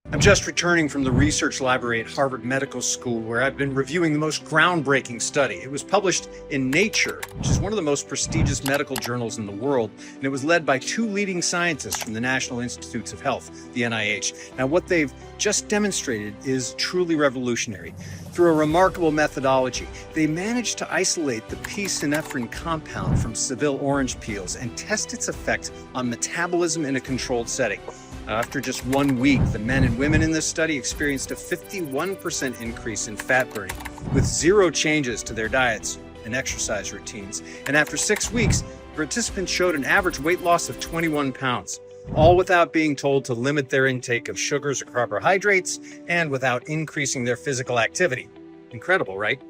I'm just returning from the research library at Harvard Medical School, where I've been reviewing the most groundbreaking study. It was published in Nature, which is one of the most prestigious medical journals in the world, and it was led by two leading scientists from the National Institutes of Health, the NIH. Now, what they've just demonstrated is truly revolutionary. Through a remarkable methodology, they managed to isolate the p-synephrine compound from Seville orange peels and test its effect on metabolism in a controlled setting. After just 1 week, the men and women in this study experienced a 51% increase in fat burning, with zero changes to their diets and exercise routines. And after 6 weeks, participants showed an average weight loss of 21 pounds, all without being told to limit their intake of sugars or carbohydrates and without increasing their physical activity. Incredible, right?